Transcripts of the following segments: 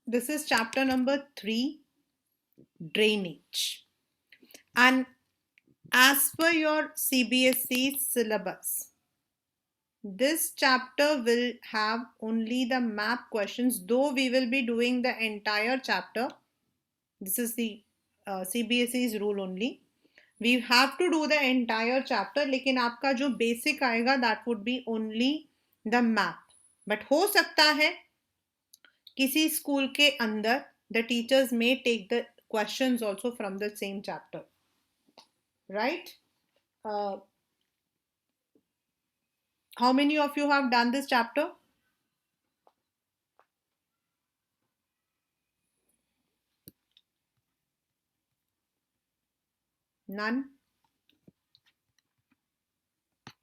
this is chapter number 3, drainage. And as per your CBSE syllabus, this chapter will have only the map questions, though we will be doing the entire chapter. This is the CBSE's rule only. We have to do the entire chapter, लेकिन आपका जो basic आएगा that would be only the map. But हो सकता है किसी school के अंदर the teachers may take the questions also from the same chapter, right? How many of you have done this chapter? None?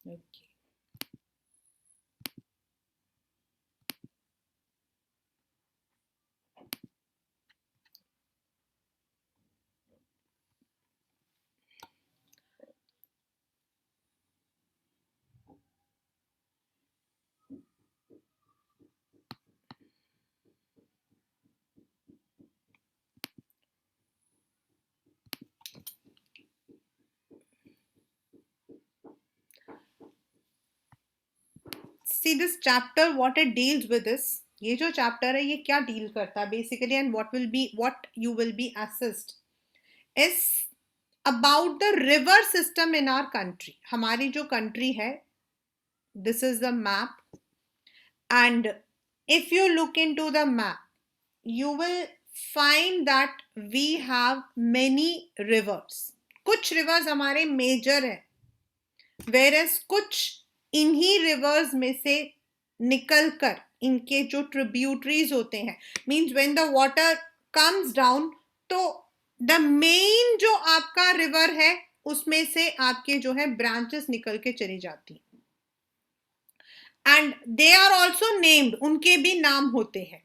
Okay. See this chapter, what it deals with is, ये जो chapter है ये क्या deal करता है basically, and what you will be assessed is about the river system in our country. हमारी जो country है, this is the map, and if you look into the map, you will find that we have many rivers. कुछ rivers हमारे major हैं, whereas कुछ इन्हीं rivers में से निकल कर इनके जो tributaries होते हैं, means when the water comes down, तो the main जो आपका river है उसमें से आपके जो है branches निकल के चली जाती हैं, and they are also named, उनके भी नाम होते हैं.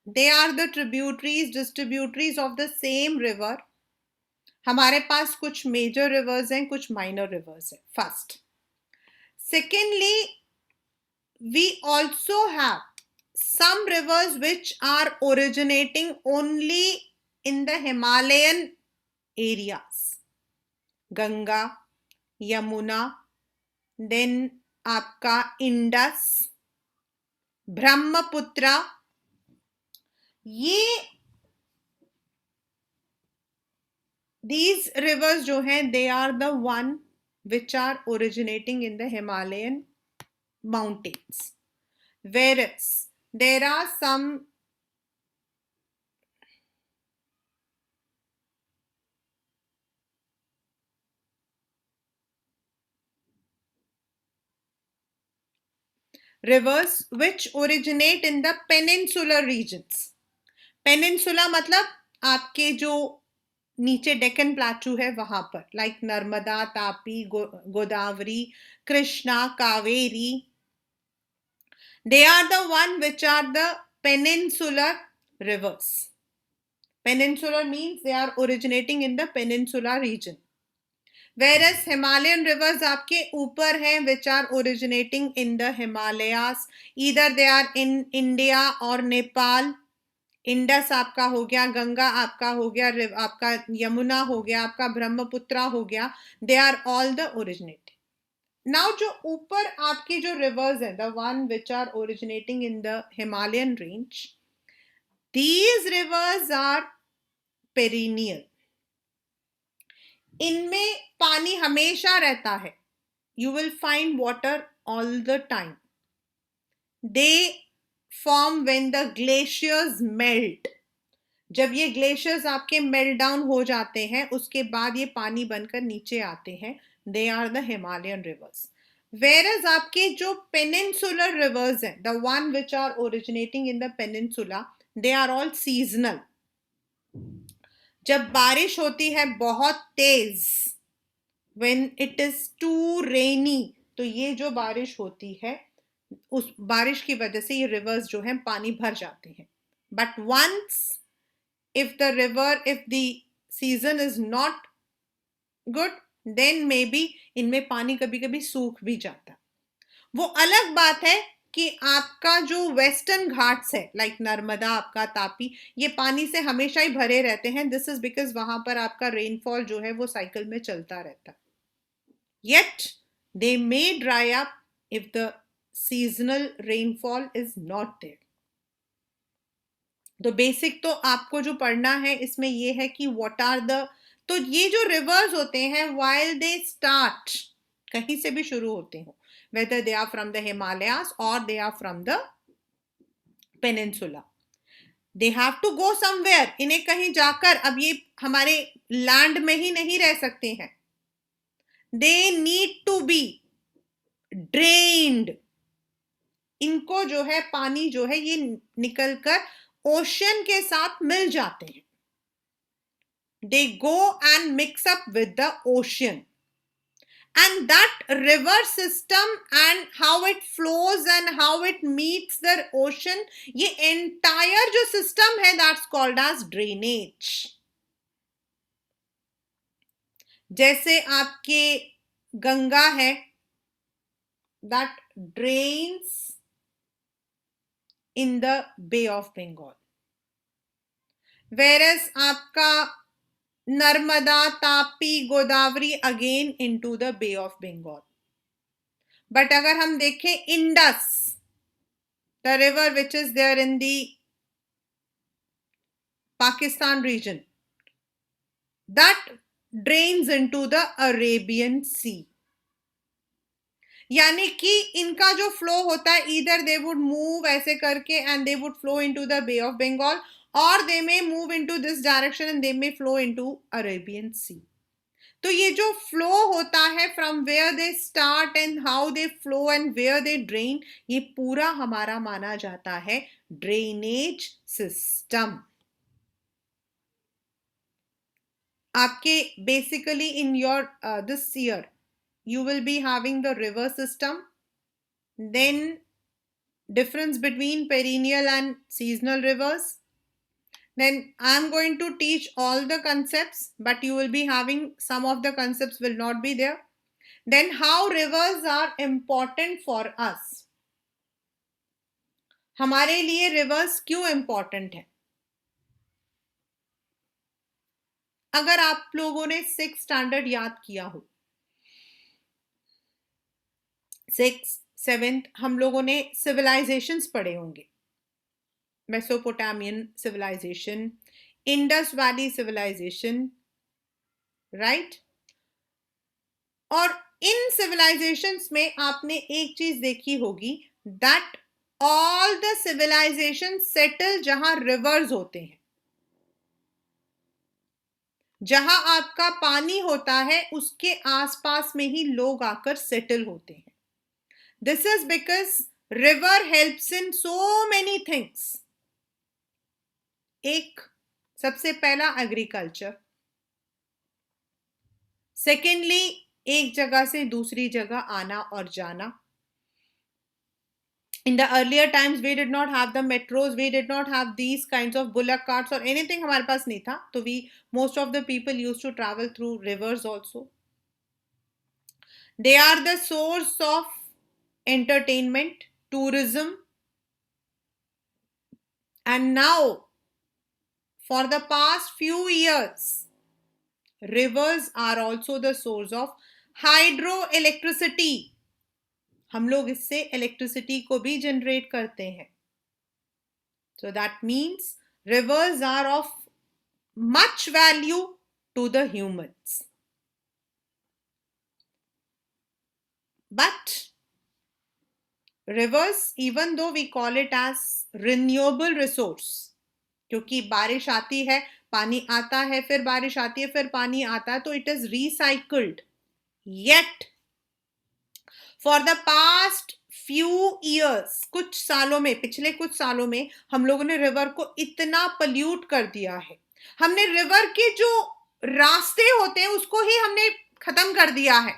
They are the tributaries, distributaries of the same river. हमारे पास कुछ major rivers हैं, कुछ minor rivers हैं. First. Secondly, we also have some rivers which are originating only in the Himalayan areas. Ganga, Yamuna, then आपका Indus, Brahmaputra. ये these rivers जो हैं, they are the one which are originating in the Himalayan mountains, whereas there are some rivers which originate in the peninsular regions. Peninsula मतलब आपके जो नीचे Deccan plateau है वहां पर, like Narmada, Tapi, Godavari, Krishna, Kaveri. They are the one which are the peninsular rivers. Peninsular means they are originating in the peninsular region. Whereas Himalayan rivers आपके ऊपर हैं, which are originating in the Himalayas. Either they are in India or Nepal. Indus आपका हो गया, गंगा आपका हो गया, आपका यमुना हो गया, आपका ब्रह्मपुत्रा हो गया. They are all the originating. Now जो ऊपर आपके जो रिवर्स हैं, the one which are originating in the Himalayan range, these rivers are perennial. इनमें पानी हमेशा रहता है. You will find water all the time. They form when the glaciers melt. जब ये ग्लेशियर्स आपके मेल्ट डाउन हो जाते हैं, उसके बाद ये पानी बनकर नीचे आते हैं. They are the Himalayan rivers. Whereas आपके जो पेनिनसुलर रिवर्स हैं, the one which are originating in the peninsula, they are all seasonal. जब बारिश होती है बहुत तेज, when it is too rainy, तो ये जो बारिश होती है, उस बारिश की वजह से ये रिवर्स जो हैं पानी भर जाते हैं. But once if the season is not good, then maybe इनमें पानी कभी कभी सूख भी जाता. वो अलग बात है कि आपका जो वेस्टर्न घाट्स है लाइक नर्मदा, आपका तापी, ये पानी से हमेशा ही भरे रहते हैं. दिस इज बिकॉज वहां पर आपका रेनफॉल जो है वो साइकिल में चलता रहता है. Yet they may dry up if the seasonal rainfall is not there. तो बेसिक तो आपको जो पढ़ना है इसमें ये है कि व्हाट आर द, तो ये जो रिवर्स होते हैं वाइल दे स्टार्ट, कहीं से भी शुरू होते हो, whether they are from the Himalayas और they are from the peninsula, they have to go somewhere. इन्हें कहीं जाकर, अब ये हमारे लैंड में ही नहीं रह सकते हैं. They need to be drained. इनको जो है पानी जो है ये निकलकर ओशन के साथ मिल जाते हैं. They go and mix up with the ocean. And that river system and how it flows and how it meets the ocean, ये entire जो system है that's called as drainage. जैसे आपके गंगा है that drains in the Bay of Bengal. Whereas आपका Narmada, Tapi, Godavari again into the bay of Bengal. But अगर हम देखें Indus, the river which is there in the Pakistan region, that drains into the Arabian Sea. यानी कि इनका जो फ्लो होता है, इधर दे वुड मूव ऐसे करके and they would flow into the bay of Bengal, or they may move into this direction and they may flow into Arabian Sea. तो ये जो फ्लो होता है from where they start and how they flow and where they drain, ये पूरा हमारा माना जाता है ड्रेनेज सिस्टम. आपके basically in your this year you will be having the river system, then difference between perennial and seasonal rivers. Then I am going to teach all the concepts, but you will be having some of the concepts will not be there. Then how rivers are important for us. हमारे लिए rivers क्यों important है? अगर आप लोगों ने 6th standard याद किया हो, 6th 7th हम लोगों ने सिविलाइजेशंस पढ़े होंगे. Mesopotamian civilisation, Indus valley civilisation, right. और इन सिविलाइजेशंस में आपने एक चीज देखी होगी, that all the civilisation settle जहां रिवर्स होते हैं. जहां आपका पानी होता है उसके आसपास में ही लोग आकर सेटल होते हैं. This is because river helps in so many things. एक, सबसे पहला एग्रीकल्चर. सेकेंडली, एक जगह से दूसरी जगह आना और जाना. In the earlier times we did not have the metros, we did not have these kinds of bullock carts or anything, हमारे पास नहीं था. तो we, most of the people used to travel through rivers also. They are the source of entertainment, tourism, and now for the past few years rivers are also the source of hydroelectricity. हम लोग इससे electricity को भी generate करते हैं. So that means rivers are of much value to the humans. But rivers, even though we call it as renewable resource, क्योंकि बारिश आती है, पानी आता है, फिर बारिश आती है, फिर पानी आता है, तो it is recycled. Yet for the past few years, कुछ सालों में, पिछले कुछ सालों में हम लोगों ने रिवर को इतना पल्यूट कर दिया है. हमने रिवर के जो रास्ते होते हैं उसको ही हमने खत्म कर दिया है.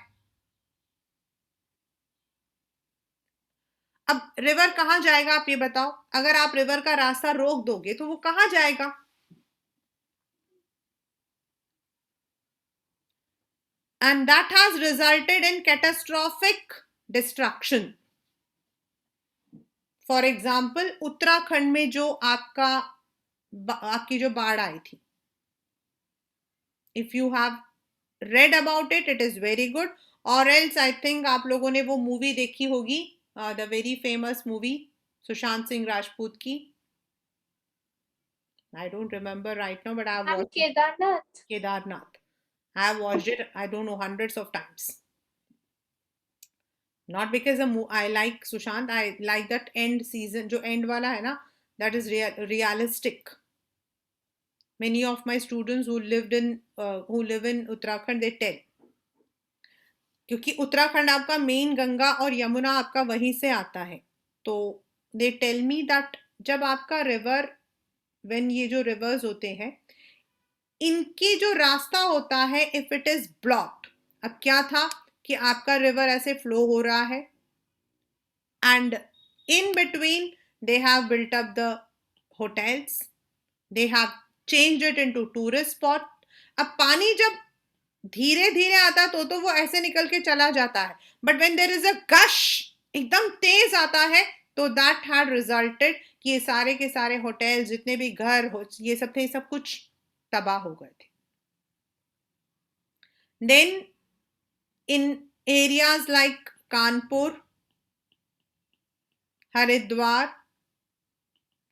अब रिवर कहां जाएगा आप ये बताओ? अगर आप रिवर का रास्ता रोक दोगे तो वो कहां जाएगा? And that has resulted in catastrophic destruction. For example Uttarakhand में जो आपकी जो बाढ़ आई थी, if you have read about it, it is very good. Or else I think आप लोगों ने वो मूवी देखी होगी, the very famous movie Sushant Singh Rajput की. I don't remember right now, but I have ma'am watched Kedarnath. Kedarnath. I have watched it, I don't know, hundreds of times. Not because I like Sushant, I like that end season, जो end वाला है ना, that is realistic. Many of my students who live in Uttarakhand, they tell, क्योंकि उत्तराखंड आपका main Ganga और यमुना आपका वहीं से आता है, तो दे टेल मी दैट जब आपका रिवर, व्हेन ये जो रिवर्स होते हैं, इनकी जो रास्ता होता है, इफ इट इज ब्लॉक्ड, अब क्या था कि आपका रिवर ऐसे फ्लो हो रहा है and in between they have built up the hotels, they have changed it into tourist spot. अब पानी जब धीरे धीरे आता तो वो ऐसे निकल के चला जाता है, but when there is a gush, एकदम तेज आता है, तो दैट हैड रिजल्टेड कि ये सारे के सारे होटल, जितने भी घर हो, ये सब थे, सब कुछ तबाह हो गए थे. Then in areas like Kanpur, Haridwar,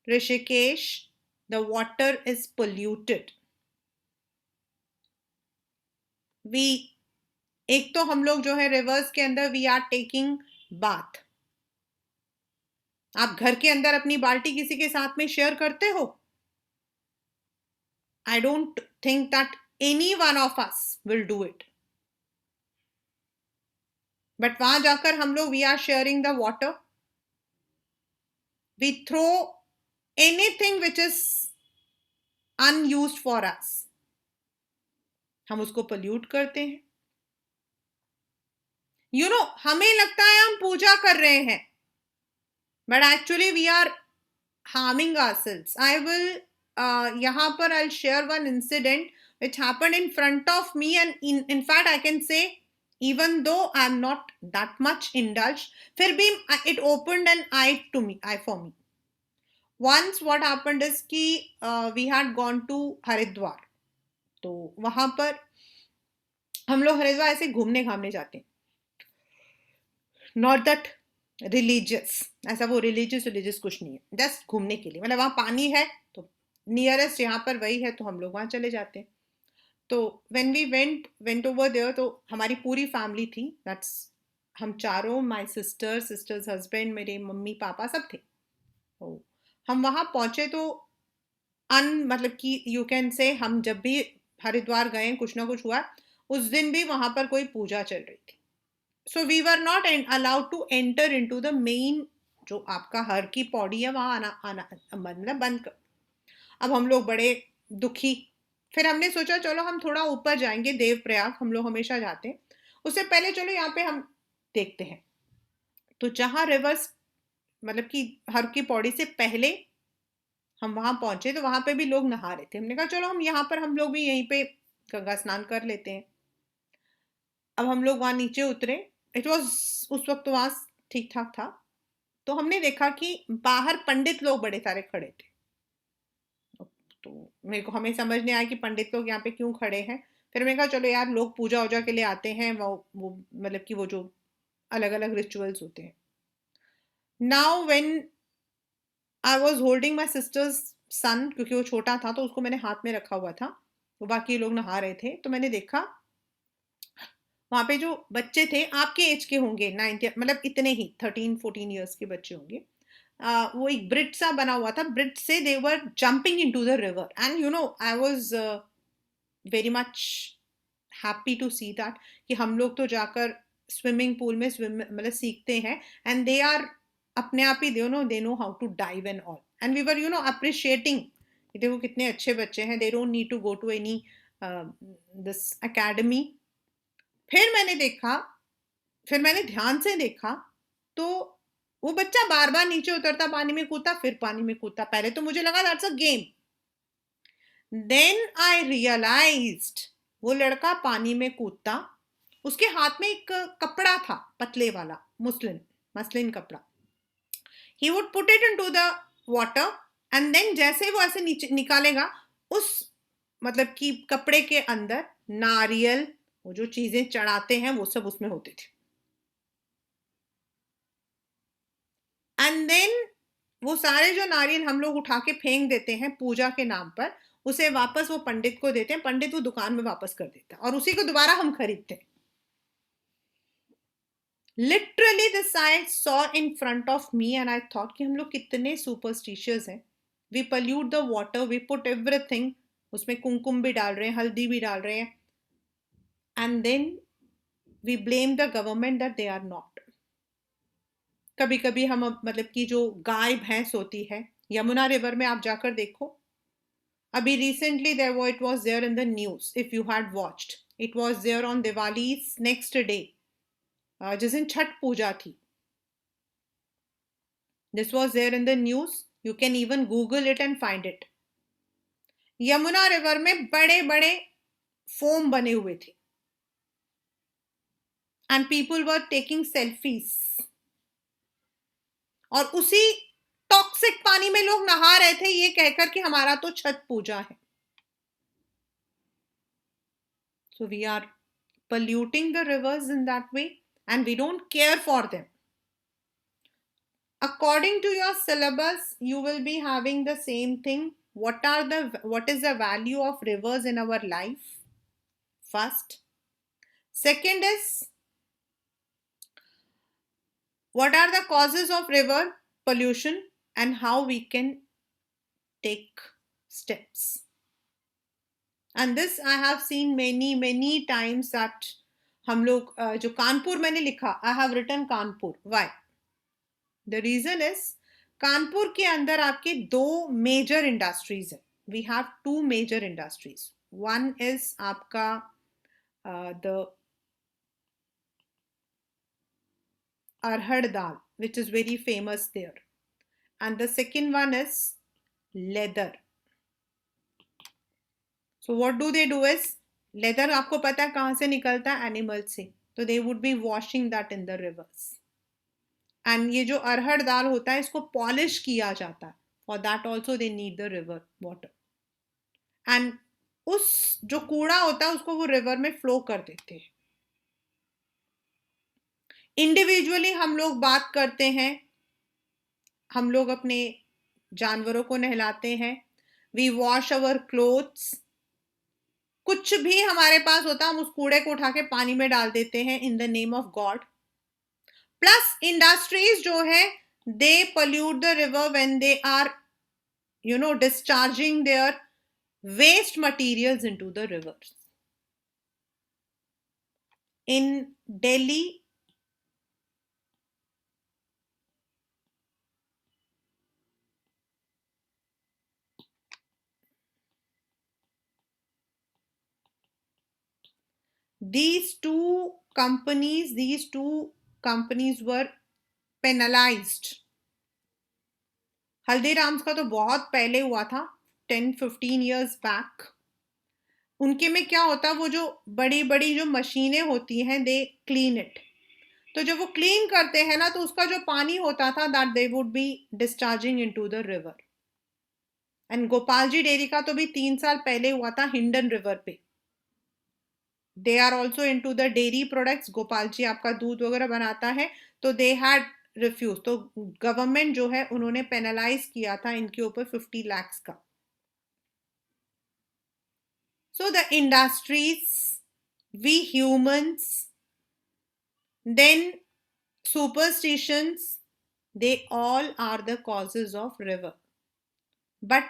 Rishikesh, the water is polluted. We एक तो हम लोग जो है रिवर्स के अंदर वी आर टेकिंग बाथ. आप घर के अंदर अपनी बाल्टी किसी के साथ में शेयर करते हो? I don't think that any one of us will do it. But वहां जाकर हम लोग we are sharing the water. We throw anything which is unused for us, हम उसको पोल्यूट करते हैं. यू नो, हमें लगता है हम पूजा कर रहे हैं, but actually we are harming ourselves. I will यहाँ पर I'll share one incident which happened in front of me, and in fact I can say, even though I'm not that much indulged, फिर भी it opened an eye for me. Once what happened is कि we had gone to Haridwar, तो वहां पर हम लोग हरिद्वार ऐसे घूमने घामने जाते हैं, नॉट दैट रिलीजियस, ऐसा वो रिलीजियस कुछ नहीं है, जस्ट घूमने के लिए, मतलब वहां पानी है तो नियरेस्ट यहाँ पर वही है, तो हम लोग वहां चले जाते हैं. तो when we went over there, तो हमारी पूरी फैमिली थी, दैट्स हम चारों, माय सिस्टर्स हस्बैंड, मेरे मम्मी पापा सब थे. तो हम वहां पहुंचे तो मतलब कि यू कैन से हम जब भी हरिद्वार गए कुछ ना कुछ हुआ, उस दिन भी वहां पर कोई पूजा चल रही थी. So we were not allowed to enter into the main, जो आपका हर की पौड़ी है, वहां आना आना मतलब बंद कर. अब हम लोग बड़े दुखी. फिर हमने सोचा चलो हम थोड़ा ऊपर जाएंगे, देवप्रयाग हम लोग हमेशा जाते हैं, उससे पहले चलो यहाँ पे हम देखते हैं. तो जहां रिवर्स, मतलब कि हर की पौड़ी से पहले हम वहां पहुंचे, तो वहां पे भी लोग नहा रहे थे. हमने कहा चलो हम यहाँ पर हम लोग भी यहीं पे गंगा स्नान कर लेते हैं. अब हम लोग वहां नीचे उतरे, इट वॉज उस वक्त तो वहां ठीक ठाक था, तो हमने देखा कि बाहर पंडित लोग बड़े सारे खड़े थे. तो मेरे को हमें समझ नहीं आया कि पंडित लोग यहाँ पे क्यों खड़े हैं. फिर मैंने कहा चलो यार, लोग पूजा वूजा के लिए आते हैं, वो मतलब कि वो जो अलग अलग रिचुअल्स होते हैं. Now when I was holding my sister's son, क्योंकि वो छोटा था तो उसको मैंने हाथ में रखा हुआ था, तो बाकी लोग नहा रहे थे, तो मैंने देखा वहां पे जो बच्चे थे आपके एज के होंगे, 9 मतलब इतने ही 13-14 ईयर्स के बच्चे होंगे. वो एक ब्रिज सा बना हुआ था, ब्रिज से they were jumping into the river, and you know I was very much happy to see that कि हम लोग तो जाकर स्विमिंग पूल में स्विम मतलब सीखते हैं, एंड दे आर अपने आप ही they know how to dive and all, and we were appreciating, देखो कितने अच्छे बच्चे हैं, they don't need to go to any this academy. फिर मैंने देखा, फिर मैंने ध्यान से देखा, तो वो बच्चा बार बार नीचे उतरता, पानी में कूदता, फिर पानी में कूदता. पहले तो मुझे लगा that's a game, then I realised वो लड़का पानी में कूदता, उसके हाथ में एक कपड़ा था पतले वाला, मसलिन मसलिन कपड़ा. He would put it into the water and then जैसे वो ऐसे नीचे निकालेगा, उस मतलब कि कपड़े के अंदर नारियल, वो जो चीजें चढ़ाते हैं वो सब उसमें होते थे। एंड देन वो सारे जो नारियल हम लोग उठा के फेंक देते हैं पूजा के नाम पर, उसे वापस वो पंडित को देते हैं, पंडित वो दुकान में वापस कर देता है और उसी को दोबारा हम खरीदते हैं। Literally this I saw in front of me and I thought कि हम लोग कितने सुपरस्टिशियस हैं। We pollute the water, we put everything, उसमें कुमकुम भी डाल रहे हैं, हल्दी भी डाल रहे हैं, and then we blame the government that they are not. कभी कभी हम मतलब कि जो गाय भैंस होती है, यमुना रिवर में आप जाकर देखो, अभी recently there was, it was there in the news if you had watched, it was there on Diwali's next day, जिस दिन छठ पूजा थी, this was there in the news, you can even google it and find it। Yamuna river में बड़े बड़े foam बने हुए थे and people were taking selfies, और उसी टॉक्सिक पानी में लोग नहा रहे थे ये कहकर कि हमारा तो छठ पूजा है। So we are polluting the rivers in that way and we don't care for them. According to your syllabus, you will be having the same thing. What is the value of rivers in our life? First. Second is, what are the causes of river pollution and how we can take steps. And this I have seen many times that हम लोग जो कानपुर मैंने लिखा, I have written Kanpur. Why? The reason is Kanpur के अंदर आपके दो major industries है. We have two major industries. One is आपका the arhad dal, which is very famous there, and the second one is leather. So what do they do is, leather आपको पता है कहाँ से निकलता है? एनिमल से. तो they would be washing that in the rivers. And ये जो अरहर दाल होता है इसको पॉलिश किया जाता है. For that also they need the river water. And उस जो कूड़ा होता है उसको वो रिवर में फ्लो कर देते हैं. इंडिविजुअली हम लोग बात करते हैं, हम लोग अपने जानवरों को नहलाते हैं, वी वॉश अवर क्लोथ्स, कुछ भी हमारे पास होता है हम उस कूड़े को उठा के पानी में डाल देते हैं in the name of God. Plus industries जो है they pollute the river when they are discharging their waste materials into the rivers. In Delhi these two companies were penalized. Haldiram's का तो बहुत पहले हुआ था, 10-15 years back. उनके में क्या होता, वो जो बड़ी बड़ी जो मशीनें होती हैं दे क्लीन इट. तो जब वो क्लीन करते हैं ना तो उसका जो पानी होता था that they would be discharging into the river. And Gopal ji dairy का तो भी 3 साल पहले हुआ था हिंडन रिवर पे. They are also into the dairy products. Gopal ji आपका दूध वगैरह बनाता है, तो दे हैड रिफ्यूज. तो गवर्नमेंट जो है उन्होंने पेनलाइज किया था इनके ऊपर 50 lakhs का. So the industries, we humans, then superstitions, they all are the causes of river. But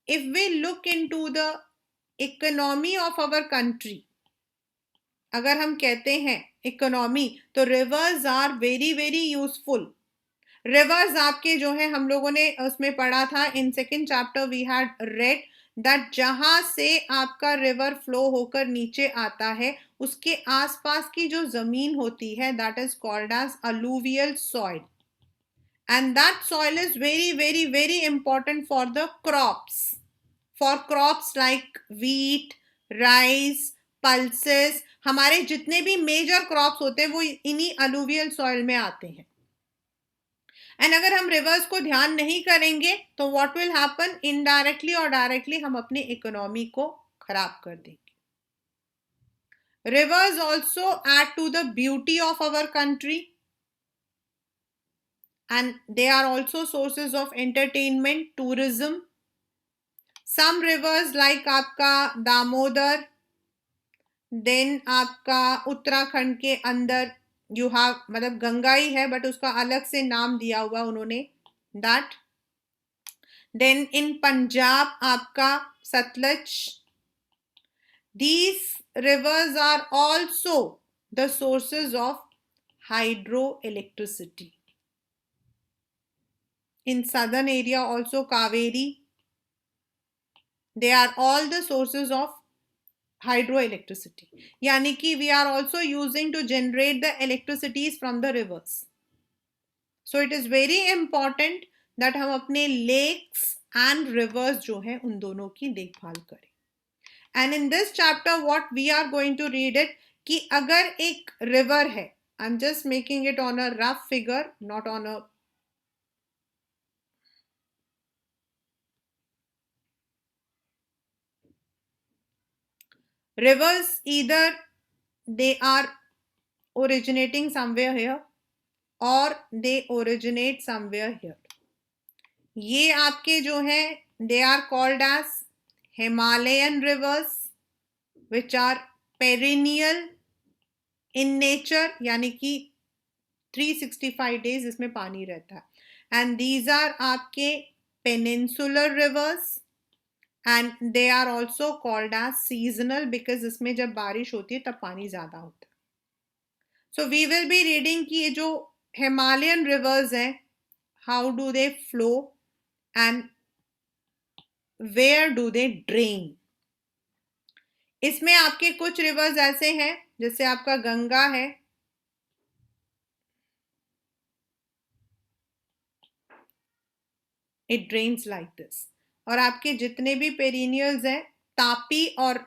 if we look into the economy of our country, अगर हम कहते हैं इकोनॉमी, तो rivers are very very useful. Rivers आपके जो है हम लोगों ने उसमें पढ़ा था in second chapter, we had read that जहां से आपका रिवर फ्लो होकर नीचे आता है उसके आसपास की जो जमीन होती है that is called as alluvial soil. And that soil is very important for the crops. For crops like wheat, rice, pulses, हमारे जितने भी मेजर क्रॉप्स होते हैं वो इन्हीं अलूवियल सॉइल में आते हैं. एंड अगर हम रिवर्स को ध्यान नहीं करेंगे तो व्हाट विल हैपन, इनडायरेक्टली और डायरेक्टली हम अपनी इकोनॉमी को खराब कर देंगे. Rivers also add to the beauty of our country, and they are also sources of entertainment, tourism. Some rivers like आपका दामोदर, देन आपका उत्तराखंड के अंदर यू हैव, मतलब गंगा ही है बट उसका अलग से नाम दिया हुआ उन्होंने, दैट. देन इन पंजाब आपका Sutlej. These rivers are also the sources of hydroelectricity. In southern area also Kaveri, they are all the sources of hydroelectricity. Yani ki we are also using to generate the electricities from the rivers. So it is very important that हम अपने lakes and rivers जो हैं उन दोनों की देखभाल करें. And in this chapter what we are going to read it कि अगर एक river है, I'm just making it on a rough figure, not on a rivers, either they are originating somewhere here or they originate somewhere here. ये आपके जो हैं they are called as Himalayan rivers which are perennial in nature, यानी कि 365 days इसमें पानी रहता है. And these are आपके peninsular rivers and they are also called as seasonal because इसमें जब बारिश होती है तब पानी ज़्यादा होता है. So we will be reading कि ये जो Himalayan rivers हैं, how do they flow and where do they drain. इसमें आपके कुछ रिवर्स ऐसे हैं जैसे आपका गंगा है, इट ड्रेन्स लाइक दिस. और आपके जितने भी पेरिनियल्स हैं, तापी और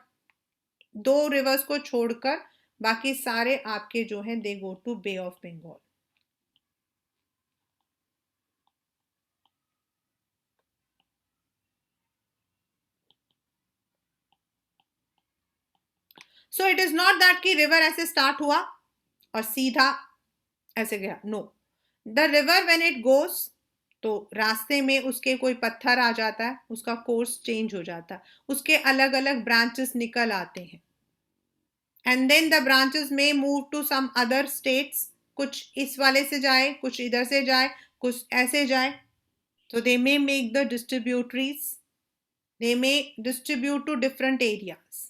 दो रिवर्स को छोड़कर बाकी सारे आपके जो हैं they go to Bay of Bengal. So it is not that कि रिवर ऐसे स्टार्ट हुआ और सीधा ऐसे गया. No, the river when it goes, तो रास्ते में उसके कोई पत्थर आ जाता है, उसका कोर्स चेंज हो जाता है, उसके अलग अलग ब्रांचेस निकल आते हैं. एंड देन द ब्रांचेस में move to some other states. कुछ इस वाले से जाए, कुछ इधर से जाए, कुछ ऐसे जाए. तो they may make the distributaries, they may distribute to different areas.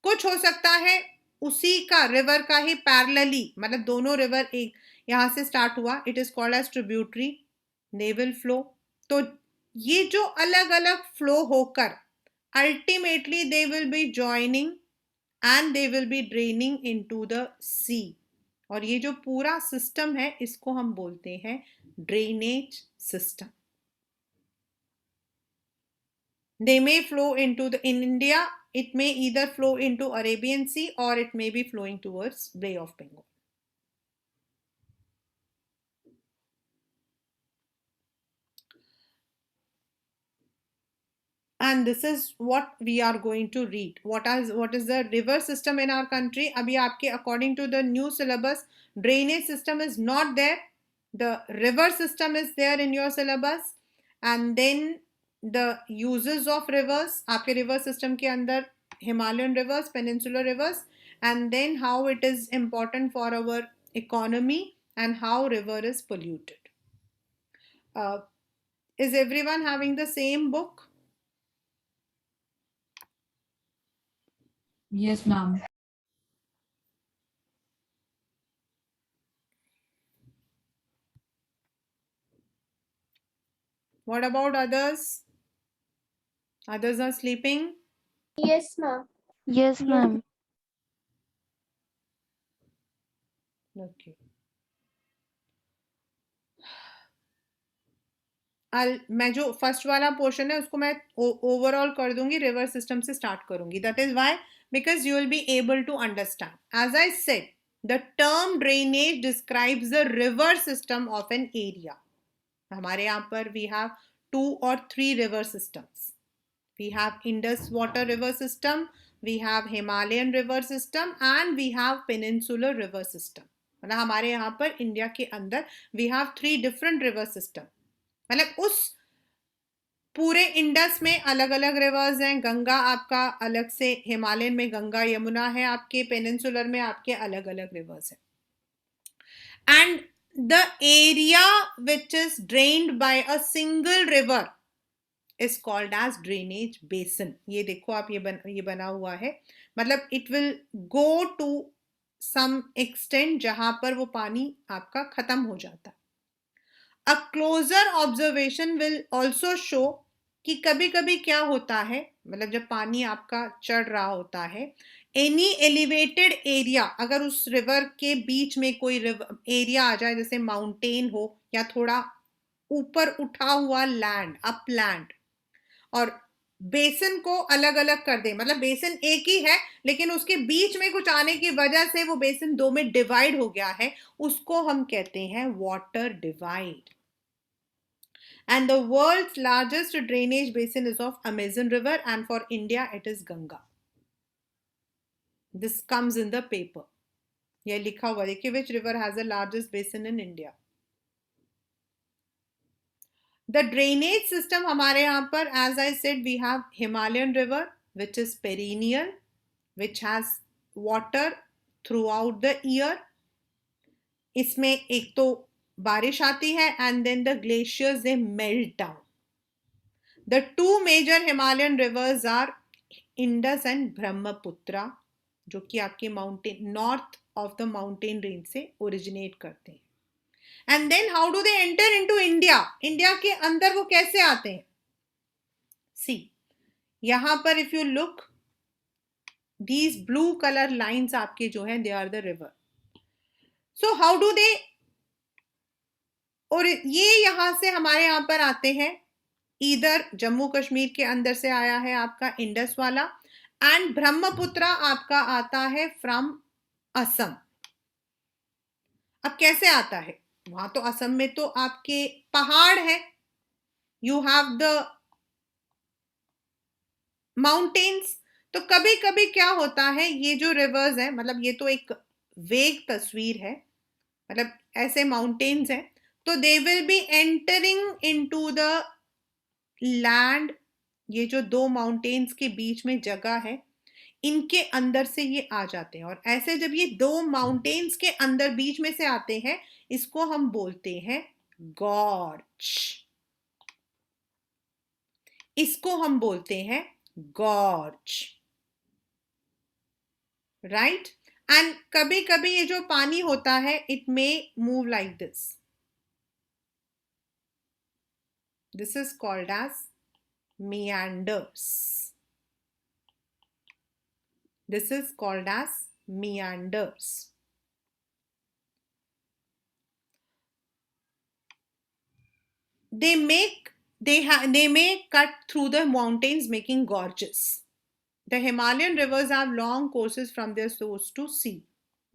कुछ हो सकता है उसी का रिवर का ही पैरेलली, मतलब दोनों रिवर एक यहां से स्टार्ट हुआ, it is called as tributary, they will flow. तो ये जो अलग अलग फ्लो होकर ultimately they will be joining and they will be draining into the sea. और ये जो पूरा सिस्टम है इसको हम बोलते हैं drainage system. They may flow into in India, it may either flow into Arabian Sea or it may be flowing towards Bay of Bengal. And this is what we are going to read. What is the river system in our country? Abhi aapke according to the new syllabus, drainage system is not there. The river system is there in your syllabus. And then the uses of rivers, आपके river system के अंदर Himalayan rivers, peninsular rivers, and then how it is important for our economy and how river is polluted. Is everyone having the same book? Yes, ma'am. What about others? Others are sleeping? Yes, ma'am. Yes, ma'am. Okay. मैं जो first वाला portion है उसको मैं overall कर दूंगी, river system से start करूंगी. That is why, because you will be able to understand. As I said, The term drainage describes the river system of an area. हमारे यहाँ पर we have 2 or 3 river systems. We have Indus water river system, we have Himalayan river system and we have peninsular river system. मतलब हमारे यहाँ पर India के अंदर we have 3 different river system. मतलब उस पूरे इंडस में अलग अलग रिवर्स हैं. गंगा आपका अलग से, हिमालयन में गंगा यमुना है, आपके पेनिनसुलर में आपके अलग अलग रिवर्स हैं. And the area which is drained by a single river is called as drainage basin. ये देखो आप, ये बना हुआ है. मतलब it will go to some extent जहां पर वो पानी आपका खत्म हो जाता है. A closer observation will also show कि कभी कभी क्या होता है, मतलब जब पानी आपका चढ़ रहा होता है, एनी एलिवेटेड एरिया, अगर उस रिवर के बीच में कोई एरिया आ जाए, जैसे माउंटेन हो या थोड़ा ऊपर उठा हुआ लैंड, अपलैंड, और बेसिन को अलग अलग कर दे, मतलब बेसिन एक ही है लेकिन उसके बीच में कुछ आने की वजह से वो बेसिन 2 में डिवाइड हो गया है, उसको हम कहते हैं water divide. And the world's largest drainage basin is of Amazon River, and for India it is Ganga. This comes in the paper. ये लिखा हुआ देखिए, which river has the largest basin in India. The drainage system हमारे यहाँ पर, as I said, we have Himalayan river which is perennial, which has water throughout the year. इसमें एक तो बारिश आती है and then the glaciers they melt down. The 2 major Himalayan rivers are Indus and Brahmaputra, जो कि आपके mountain, north of the mountain range से ओरिजिनेट करते हैं. And then how do they enter into India? India के अंदर वो कैसे आते हैं? सी, यहां पर if you look, these blue colour lines आपके जो हैं, they are the river. So how do they, और ये यहां से हमारे यहां पर आते हैं, इधर जम्मू कश्मीर के अंदर से आया है आपका इंडस वाला, एंड ब्रह्मपुत्र आपका आता है फ्रॉम असम. अब कैसे आता है? वहां तो असम में तो आपके पहाड़ है, यू हैव द माउंटेन्स. तो कभी कभी क्या होता है, ये जो रिवर्स है, मतलब ये तो एक वेग तस्वीर है, मतलब ऐसे माउंटेन्स हैं, तो दे will B entering into the land. ये जो 2 माउंटेन्स के बीच में जगह है, इनके अंदर से ये आ जाते हैं. और ऐसे जब ये 2 माउंटेन्स के अंदर बीच में से आते हैं, इसको हम बोलते हैं गॉर्ज. इसको हम बोलते हैं गॉर्ज, राइट. एंड कभी कभी ये जो पानी होता है, it may move like this. This is called as meanders. This is called as meanders. They may cut through the mountains, making gorges. The Himalayan rivers have long courses from their source to sea.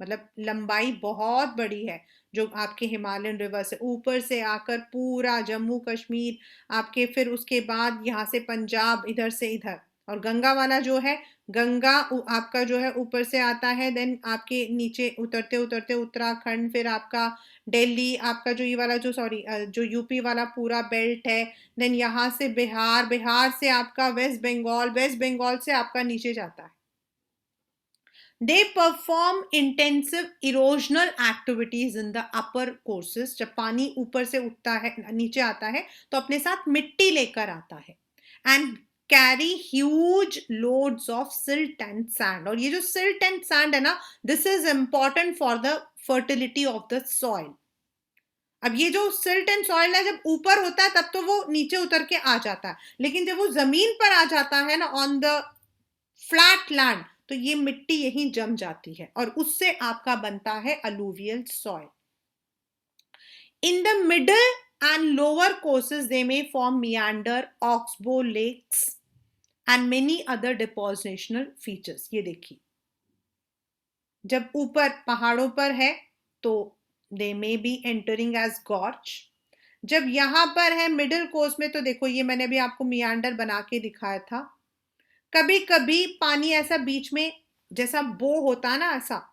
मतलब लंबाई बहुत बड़ी है जो आपके Himalayan river से ऊपर से आकर पूरा जम्मू कश्मीर आपके, फिर उसके बाद यहाँ से पंजाब, इधर से इधर. और गंगा वाला जो है, गंगा आपका जो है ऊपर से आता है, देन आपके नीचे उतरते उतरते उत्तराखंड, फिर आपका दिल्ली, आपका जो ये वाला जो जो यूपी वाला पूरा बेल्ट है, देन यहाँ से बिहार, बिहार से आपका वेस्ट बंगाल, वेस्ट बंगाल से आपका नीचे जाता है. They perform intensive erosional activities in the upper courses. जब पानी ऊपर से उठता है, नीचे आता है, तो अपने साथ मिट्टी लेकर आता है, and carry huge loads of silt and sand. और ये जो silt and sand है ना, this is important for the fertility of the soil. अब ये जो silt and soil है, जब ऊपर होता है तब तो वो नीचे उतर के आ जाता है, लेकिन जब वो जमीन पर आ जाता है ना, on the flat land, तो ये मिट्टी यहीं जम जाती है और उससे आपका बनता है alluvial soil. In the middle and lower courses they may form meander, oxbow lakes, and many other depositional features. ये देखिए, जब ऊपर पहाड़ों पर है तो they may be entering as gorge. जब यहाँ पर है मिडिल कोर्स में, तो देखो ये मैंने अभी आपको मियांडर बना के दिखाया था। कभी कभी पानी ऐसा बीच में जैसा बो होता ना, ऐसा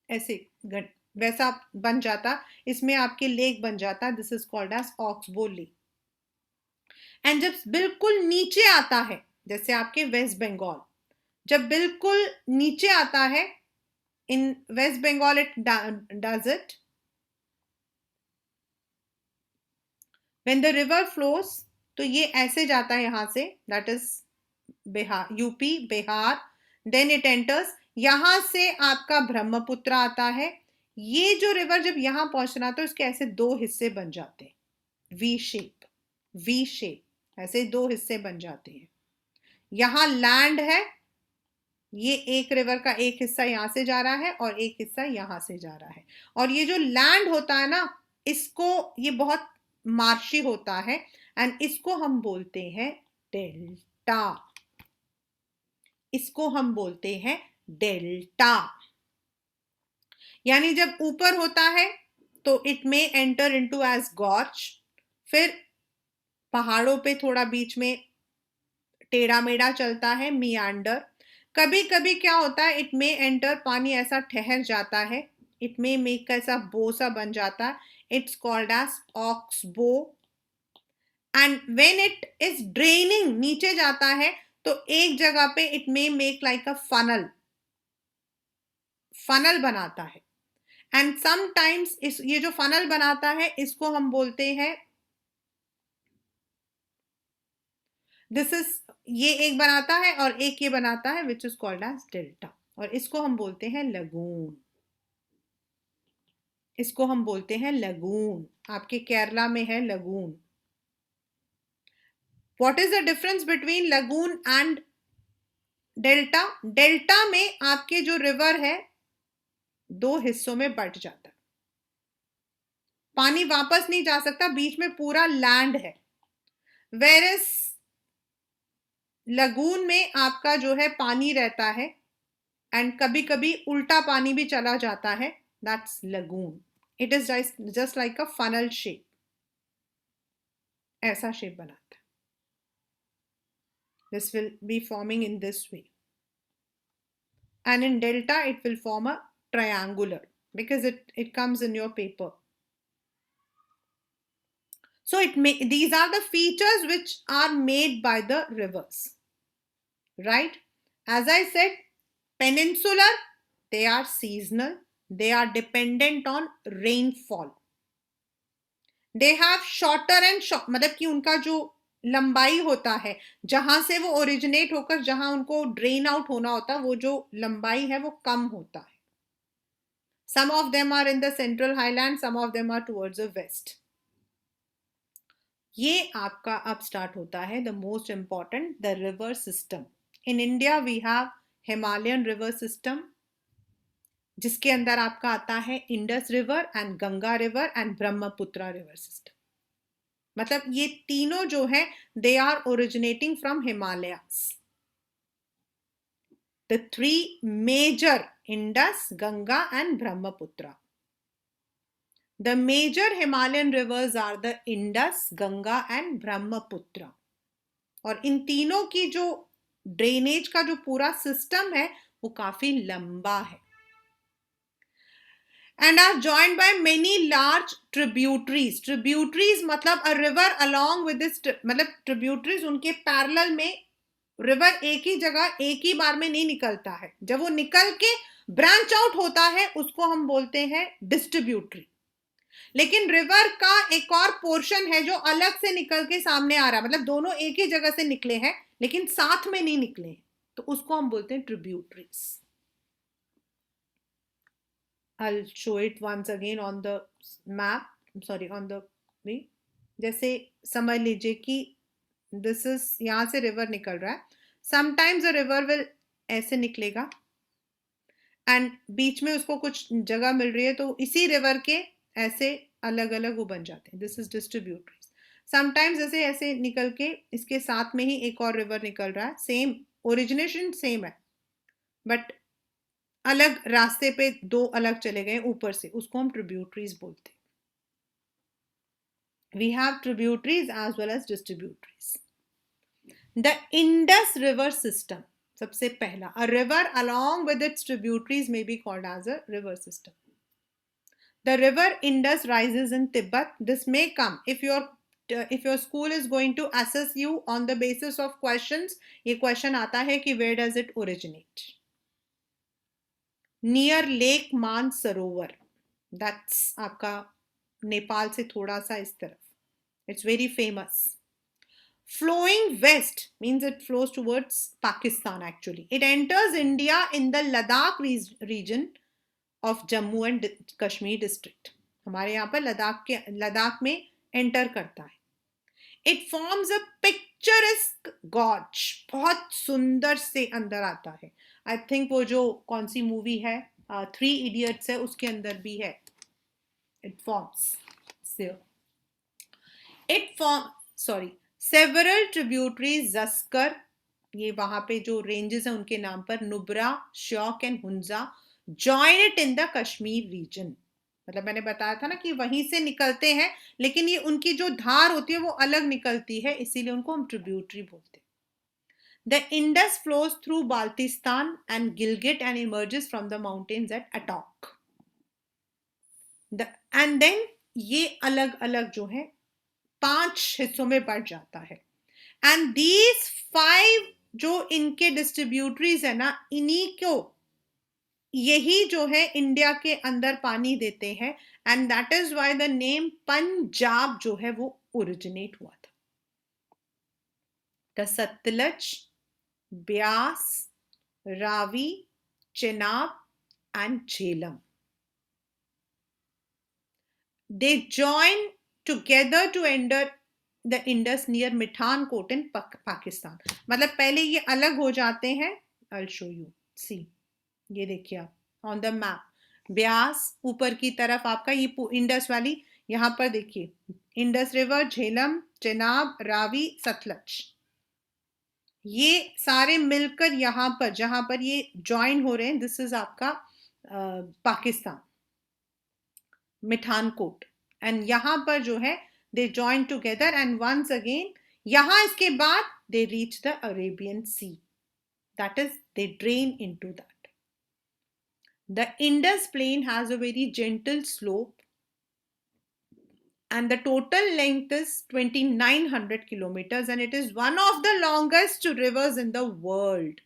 ऐसे वैसा बन जाता, इसमें आपके लेक बन जाता। This is called as oxbow lake. And जब बिल्कुल नीचे आता है, जैसे आपके वेस्ट बंगाल, जब बिल्कुल नीचे आता है, in West Bengal it does it when the river flows, तो ये ऐसे जाता है यहां से, that is Bihar, UP Bihar, then it enters, यहां से आपका ब्रह्मपुत्र आता है। ये जो रिवर जब यहां पहुंचना, तो इसके ऐसे दो हिस्से बन जाते हैं, वी शेप, वी शेप, ऐसे दो हिस्से बन जाते हैं। यहां लैंड है, ये एक रिवर का एक हिस्सा यहां से जा रहा है और एक हिस्सा यहां से जा रहा है। और ये जो लैंड होता है ना, इसको, ये बहुत मार्शी होता है, एंड इसको हम बोलते हैं डेल्टा। इसको हम बोलते हैं डेल्टा। यानी जब ऊपर होता है तो it may enter into as gorge, फिर पहाड़ों पे थोड़ा बीच में टेढ़ा मेढ़ा चलता है, मियांडर। कभी कभी क्या होता है, इट मे एंटर, पानी ऐसा ठहर जाता है, इट मे मेक ऐसा बो सा बन जाता है, it's called as oxbow. And when it is draining, नीचे जाता है, तो एक जगह पे it may make like a funnel, funnel बनाता है। एंड समटाइम्स इस, ये जो फनल बनाता है, इसको हम बोलते हैं, दिस इज, ये एक बनाता है और एक ये बनाता है, which is called as delta. और इसको हम बोलते हैं लगून। इसको हम बोलते हैं लगून। आपके केरला में है lagoon. What is the difference between lagoon and delta? Delta में आपके जो रिवर है दो हिस्सों में बट जाता है, पानी वापस नहीं जा सकता, बीच में पूरा लैंड है। वेरस लगून में आपका जो है पानी रहता है, एंड कभी कभी उल्टा पानी भी चला जाता है, that's lagoon. It is just like a funnel shape, ऐसा शेप बनाता है। This will be forming in this way, and in delta it will form a triangular because it comes in your paper. So these are the features which are made by the rivers, right? As I said, peninsular, they are seasonal, they are dependent on rainfall, they have shorter and short, मतलब कि उनका जो लंबाई होता है, जहां से वो ओरिजिनेट होकर जहां उनको ड्रेन आउट होना होता है, वो जो लंबाई है वो कम होता है। Some of them are in the central highland, some of them are towards the west. ये आपका अब स्टार्ट होता है the most important, the river system. In India we have Himalayan river system, जिसके अंदर आपका आता है Indus river and Ganga river and Brahmaputra river system. मतलब ये तीनों जो है, they are originating from Himalayas. The three major, Indus, Ganga and Brahmaputra. The major Himalayan rivers are the Indus, Ganga and Brahmaputra. और इन तीनों की जो ड्रेनेज का जो पूरा सिस्टम है वो काफी लंबा है, and are joined by many large tributaries. Tributaries मतलब a river along with this, मतलब tributaries उनके पैरेलल में, रिवर एक ही जगह एक ही बार में नहीं निकलता है, जब वो निकल के ब्रांच आउट होता है उसको हम बोलते हैं डिस्ट्रीब्यूटरी। लेकिन रिवर का एक और पोर्शन है जो अलग से निकल के सामने आ रहा है, मतलब दोनों एक ही जगह से निकले हैं लेकिन साथ में नहीं निकले हैं, तो उसको हम बोलते हैं tributaries. I'll show it once again on the map, sorry on the way। जैसे समझ लीजिए कि दिस इज, यहां से रिवर निकल रहा है, समटाइम्स द रिवर विल ऐसे निकलेगा एंड बीच में उसको कुछ जगह मिल रही है, तो इसी रिवर के ऐसे अलग अलग वो बन जाते हैं, दिस इज डिस्ट्रीब्यूटरीज। समटाइम्स ऐसे ऐसे निकल के इसके साथ में ही एक और रिवर निकल रहा है, सेम ओरिजिनेशन सेम है, बट अलग रास्ते पे दो अलग चले गए ऊपर से, उसको हम ट्रिब्यूटरीज बोलते हैं. We have tributaries as well as distributaries. The Indus River system, सबसे पहला, a river along with its tributaries may be called as a river system. The river Indus rises in Tibet. This may come if your school is going to assess you on the basis of questions. ये question आता है कि where does it originate? Near Lake Mansarovar. That's आपका नेपाल से थोड़ा सा इस तरफ. It's very famous. Flowing west means it flows towards Pakistan actually. It enters India in the Ladakh region of Jammu and Kashmir district. हमारे यहाँ पर लद्दाख में एंटर करता है. It forms a picturesque gorge. बहुत सुंदर से अंदर आता है. I think वो जो कौन सी मूवी है, 3 Idiots है, उसके अंदर भी है. It forms. Several tributaries Zaskar, ये वहां पे जो रेंजेस हैं उनके नाम पर, Nubra, Shyok and Hunza, join it in the Kashmir region. मतलब मैंने बताया था ना कि वहीं से निकलते हैं, लेकिन ये उनकी जो धार होती है वो अलग निकलती है, इसीलिए उनको हम ट्रिब्यूटरी बोलते हैं. The Indus flows through Baltistan and Gilgit and emerges from the mountains at Attock. And then ये अलग अलग जो है 5 हिस्सों में बढ़ जाता है. एंड दीज 5 जो इनके डिस्ट्रीब्यूटरीज है ना, इन्हीं को यही जो है इंडिया के अंदर पानी देते हैं. And that is why the name Punjab जो है वो ओरिजिनेट हुआ था. The Sutlej, Beas, Ravi, Chenab and Jhelum, they join together to enter the Indus near Mithankot in Pakistan. मतलब पहले ये अलग हो जाते हैं. I'll show you. See, ये देखिए आप on the map. ब्यास ऊपर की तरफ आपका ये इंडस वैली, यहाँ पर देखिए इंडस रिवर, झेलम, चेनाब, रावी, सतलज, ये सारे मिलकर यहाँ पर जहां पर ये ज्वाइन हो रहे हैं, दिस इज आपका पाकिस्तान, मिठानकोट. एंड यहां पर जो है they join together and once again यहां इसके बाद they reach the Arabian sea. That is they drain into that. The Indus plain has a very gentle slope and the total length is 2900 kilometers and it is one of the longest rivers in the world.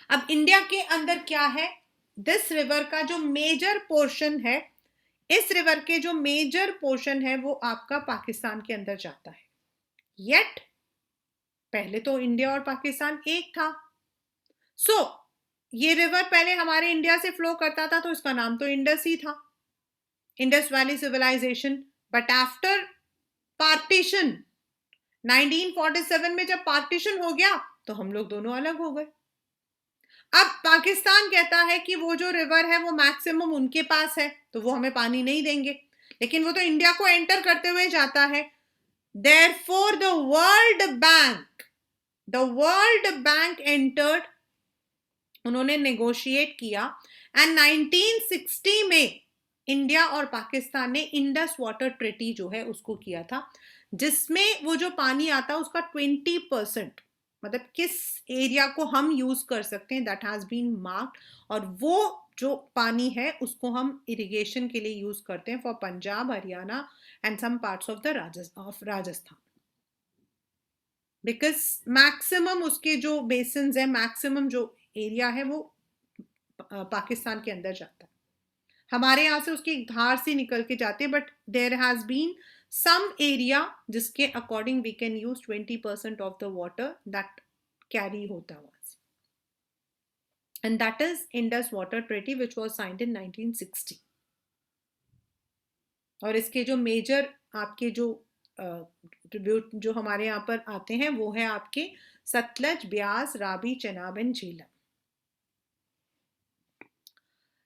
अब India के अंदर क्या है, this river का जो major portion है, इस river के जो मेजर पोर्शन है वो आपका पाकिस्तान के अंदर जाता है. येट पहले तो इंडिया और पाकिस्तान एक था. सो ये रिवर पहले हमारे इंडिया से फ्लो करता था तो इसका नाम तो इंडस ही था, Indus valley civilisation. But after partition 1947 में जब पार्टीशन हो गया तो हम लोग दोनों अलग हो गए. अब पाकिस्तान कहता है कि वो जो रिवर है वो मैक्सिमम उनके पास है तो वो हमें पानी नहीं देंगे, लेकिन वो तो इंडिया को एंटर करते हुए जाता है. Therefore the World Bank entered, उन्होंने नेगोशिएट किया एंड 1960 में इंडिया और पाकिस्तान ने इंडस वाटर ट्रीटी जो है उसको किया था, जिसमें वो जो पानी आता है उसका 20%, मतलब किस एरिया को हम यूज कर सकते हैं, दैट हैज बीन मार्क्ड. और वो जो पानी है उसको हम इरिगेशन के लिए यूज करते हैं for Punjab, Haryana and some parts of Rajasthan, because maximum उसके जो बेसिन्स है, मैक्सिमम जो एरिया है वो पाकिस्तान के अंदर जाता है. हमारे यहाँ से उसकी एक धार सी निकल के जाती है, but there has been some area जिसके according we can use 20% of the water that carry होता है वहां से. And that is Indus water treaty which was signed in 1960. और इसके जो मेजर आपके जो ट्रिब्यूट जो हमारे यहाँ पर आते हैं वो है आपके Sutlej, Beas, Ravi, Chenab and Jhelum.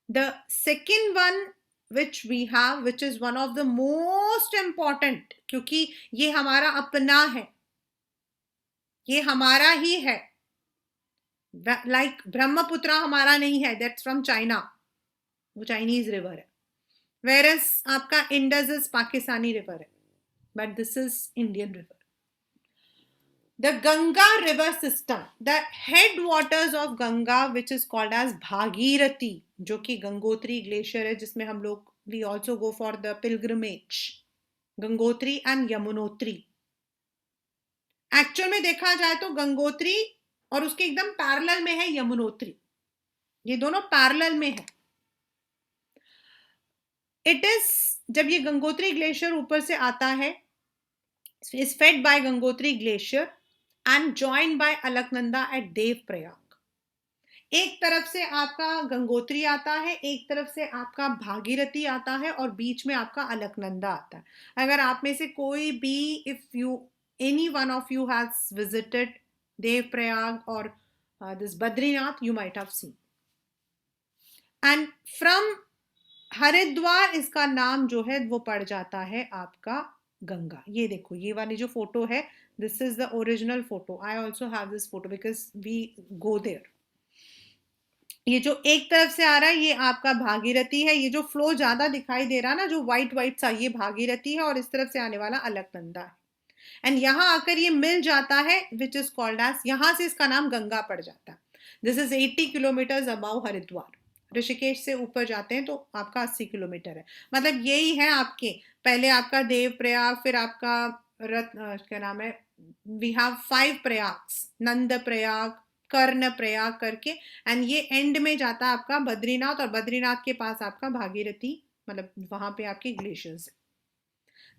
The second one which we have, which is one of the most important, क्योंकि ये हमारा अपना है, ये हमारा ही है, लाइक ब्रह्मपुत्रा हमारा नहीं है, दैट्स फ्रॉम चाइना, वो चाइनीज रिवर है। वेरस आपका इंडस इज पाकिस्तानी रिवर है, but this is Indian river. The Ganga river system, the headwaters of Ganga, which is called as Bhagirathi, जो कि गंगोत्री ग्लेशियर है, जिसमें हम लोग we also go for the pilgrimage, Gangotri and Yamunotri. Actual में देखा जाए तो गंगोत्री और उसके एकदम पैरेलल में है यमुनोत्री, ये दोनों पैरेलल में है। इट इज, जब ये गंगोत्री ग्लेशियर ऊपर से आता है, is fed by Gangotri glacier and joined by Alaknanda at Dev Prayag. एक तरफ से आपका गंगोत्री आता है, एक तरफ से आपका भागीरथी आता है, और बीच में आपका अलकनंदा आता है। अगर आप में से कोई भी, if you any one of you has visited Dev Prayag और this Badrinath, you might have seen. And from Haridwar इसका नाम जो है वो पड़ जाता है आपका गंगा। ये देखो, ये वाली जो फोटो है, this is the original photo. I also have this photo because we go there. ये जो एक तरफ से आ रहा है ये आपका भागीरथी है, ये जो फ्लो ज्यादा दिखाई दे रहा है ना, जो व्हाइट व्हाइट सा, ये भागीरथी है, और इस तरफ से आने वाला अलकनंदा है। एंड यहाँ आकर ये मिल जाता है, विच इज कॉल्ड एज, यहाँ से इसका नाम गंगा पड़ जाता है। This is 80 kilometre above Haridwar. Rishikesh से ऊपर जाते हैं तो आपका 80 किलोमीटर है। मतलब यही है आपके, पहले आपका देव प्रयाग, फिर आपका क्या नाम है, वी हैव 5 प्रयाग्स, नंद प्रयाग, कर्ण प्रयाग करके, एंड ये एंड में जाता है आपका बद्रीनाथ, और बद्रीनाथ के पास आपका भागीरथी, मतलब वहां पे आपके ग्लेशियर्स है।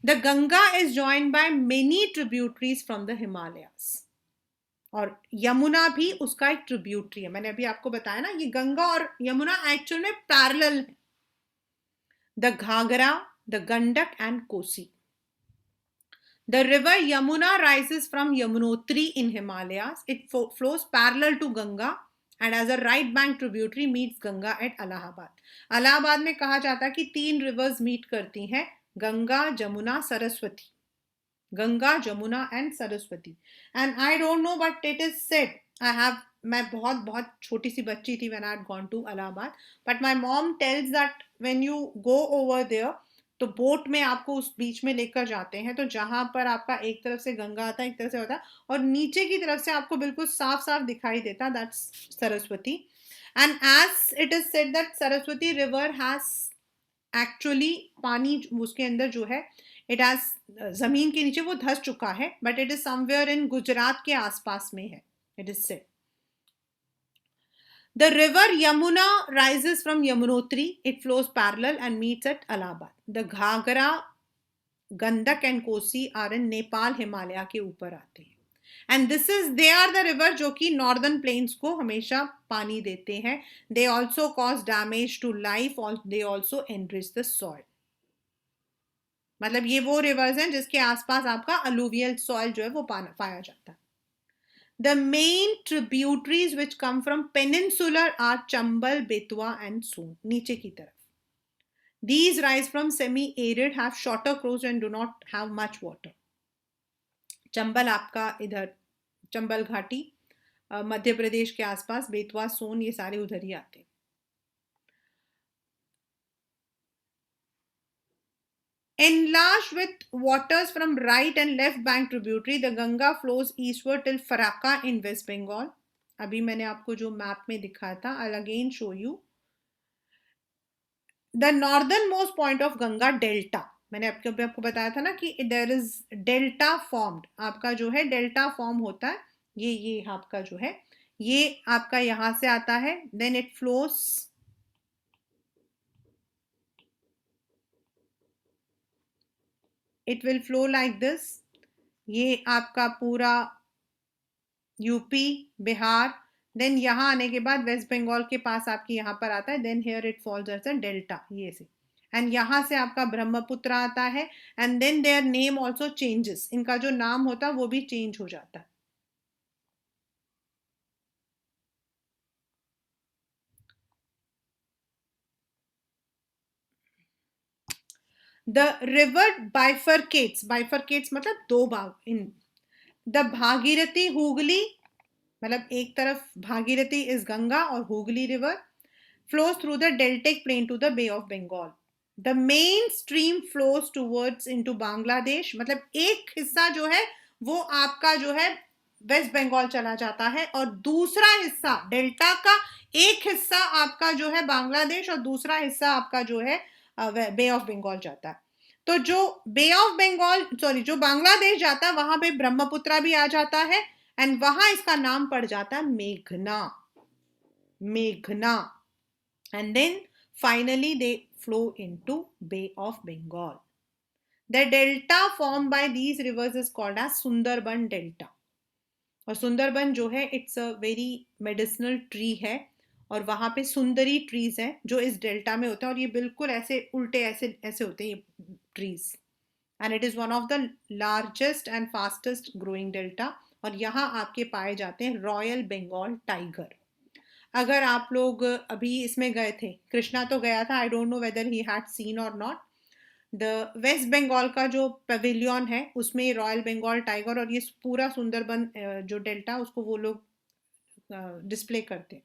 The Ganga is joined by many tributaries from the Himalayas, और यमुना भी उसका एक ट्रिब्यूटरी है। मैंने अभी आपको बताया ना, ये गंगा और यमुना एक्चुअल में पैरेलल है। The Ghaghara, the Gandak and Kosi. The river Yamuna rises from Yamunotri in Himalayas. It flows parallel to Ganga and as a right bank tributary meets Ganga at Allahabad. Allahabad में कहा जाता है कि 3 rivers meet करती हैं, Ganga, Jamuna, Saraswati. Ganga, Jamuna and Saraswati. And I don't know but it is said, I have, मैं बहुत बहुत छोटी सी बच्ची थी when I had gone to Allahabad, but my mom tells that when you go over there, तो बोट में आपको उस बीच में लेकर जाते हैं, तो जहां पर आपका एक तरफ से गंगा आता है, एक तरफ से होता है, और नीचे की तरफ से आपको बिल्कुल साफ साफ दिखाई देता, that's Saraswati. And as it is said that Saraswati river has actually, पानी उसके अंदर जो है, इट हैज, जमीन के नीचे वो धस चुका है, but it is somewhere in Gujarat के आसपास में है, it is said. The river Yamuna rises from Yamunotri. It flows parallel and meets at Allahabad. The Ghagra, Gandak and Kosi are in Nepal, Himalaya के ऊपर आते हैं. And this is, they are the river जो कि northern plains को हमेशा पानी देते हैं. They also cause damage to life. They also enrich the soil. मतलब ये वो रिवर्स हैं जिसके आसपास आपका अलूवियल सॉइल जो है वो पाया जाता है। The main tributaries which come from peninsular are Chambal, Betwa and Soon, नीचे की तरफ. These rise from semi-arid, have shorter course and do not have much water. Chambal आपका इधर चंबल घाटी, मध्य प्रदेश के आसपास, बेतवा, सोन, ये सारे उधर ही आते हैं। Enlarged with waters from right and left bank tributary, the Ganga flows eastward till Farakka in West Bengal. अभी मैंने आपको जो मैप में दिखाया था, I'll again show you. The northernmost point of Ganga delta, मैंने आपको बताया था ना कि there is delta formed, आपका जो है delta form होता है, ये आपका जो है, ये आपका यहां से आता है, then it flows, it will flow like this. ये आपका पूरा यूपी, बिहार, देन यहाँ आने के बाद वेस्ट बंगाल के पास आपकी यहाँ पर आता है, then here it falls as a delta, ये से, एंड यहाँ से आपका ब्रह्मपुत्र आता है, and then their name also changes, इनका जो नाम होता है वो भी चेंज हो जाता है। द रिवर बाइफरकेट्स, बाइफरकेट्स मतलब दो भाग, इन द भागीरथी हुगली मतलब एक तरफ भागीरथी इज गंगा और Hooghly river flows through the deltic plain to the Bay of Bengal. The main stream flows towards into Bangladesh. मतलब एक हिस्सा जो है वो आपका जो है वेस्ट बंगाल चला जाता है और दूसरा हिस्सा डेल्टा का एक हिस्सा आपका जो है बांग्लादेश और दूसरा हिस्सा आपका जो है बे ऑफ बंगाल जाता है. तो जो बे ऑफ बंगाल जो बांग्लादेश जाता है वहां पे ब्रह्मपुत्रा भी आ जाता है एंड वहां इसका नाम पड़ जाता है मेघना. मेघना. And then finally they flow into Bay of Bengal. The delta formed by these rivers is called as Sundarban Delta. और सुंदरबन जो है it's a very medicinal tree है और वहां पे सुंदरी ट्रीज हैं जो इस डेल्टा में होते हैं और ये बिल्कुल ऐसे उल्टे ऐसे ऐसे होते हैं ये trees and it is one of the largest and fastest growing delta और यहाँ आपके पाए जाते हैं रॉयल बंगाल टाइगर. अगर आप लोग अभी इसमें गए थे, कृष्णा तो गया था, आई don't know whether he had seen और नॉट, द वेस्ट बंगाल का जो पवेलियन है उसमें रॉयल बंगाल टाइगर और ये पूरा सुंदरबन जो डेल्टा उसको वो लोग डिस्प्ले करते हैं.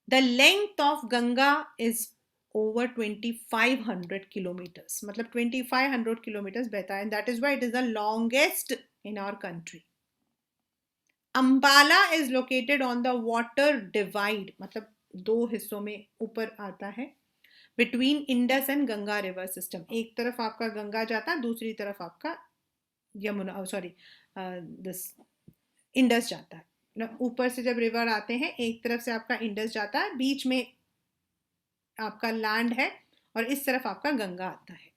The length of Ganga is over 2500 kilometres. मतलब 2500 किलोमीटर्स बहता है and that is why it is the longest in our country. Ambala is located on the water divide. मतलब दो हिस्सों में ऊपर आता है between Indus and Ganga river system. एक तरफ आपका गंगा जाता है दूसरी तरफ आपका यमुना दिस इंडस जाता है. ऊपर से जब रिवर आते हैं एक तरफ से आपका इंडस जाता है बीच में आपका लैंड है और इस तरफ आपका गंगा आता है.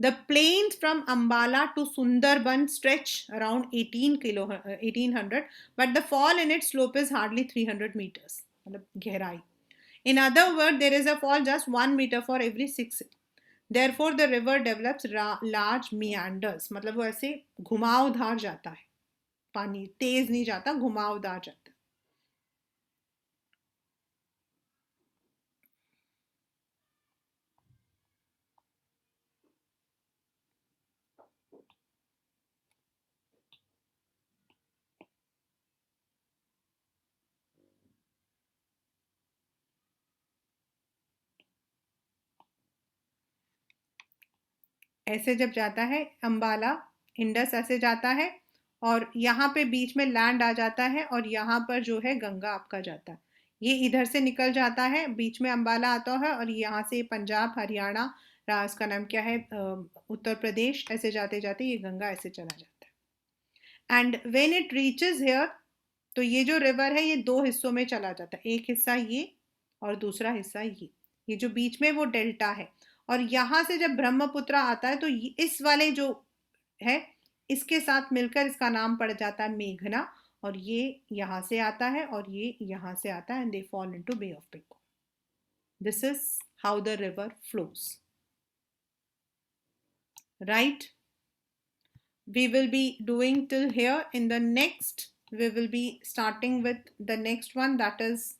The plains from Ambala to Sundarban stretch around 1800, but the fall in its slope is hardly 300 meters. मतलब गहराई. In other words, there is a fall just 1 meter for every 6. Therefore, the river develops large meanders. मतलब वो ऐसे घुमावदार जाता है. पानी तेज नहीं जाता, घुमावदार जाता है. ऐसे जब जाता है अंबाला इंडस ऐसे जाता है और यहाँ पे बीच में लैंड आ जाता है और यहाँ पर जो है गंगा आपका जाता है. ये इधर से निकल जाता है बीच में अंबाला आता है और यहाँ से पंजाब हरियाणा उसका नाम क्या है उत्तर प्रदेश ऐसे जाते जाते ये गंगा ऐसे चला जाता है. And when it reaches here तो ये जो रिवर है ये दो हिस्सों में चला जाता है. एक हिस्सा ये और दूसरा हिस्सा ये जो बीच में वो डेल्टा है और यहां से जब ब्रह्मपुत्र आता है तो इस वाले जो है इसके साथ मिलकर इसका नाम पड़ जाता है मेघना और ये यहां से आता है और ये यहां से आता है and they fall into Bay of Bengal. This is how the river flows. Right. We will be doing till here. In the next we will be starting with the next one, that is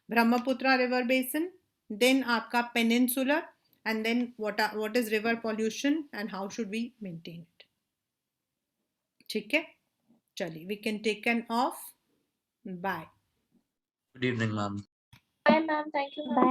Brahmaputra river basin, then aapka peninsular, and then what is river pollution and how should we maintain it. ठीक है, चलिए we can take an off. Bye. Good evening, ma'am. Bye, ma'am. Thank you, ma'am.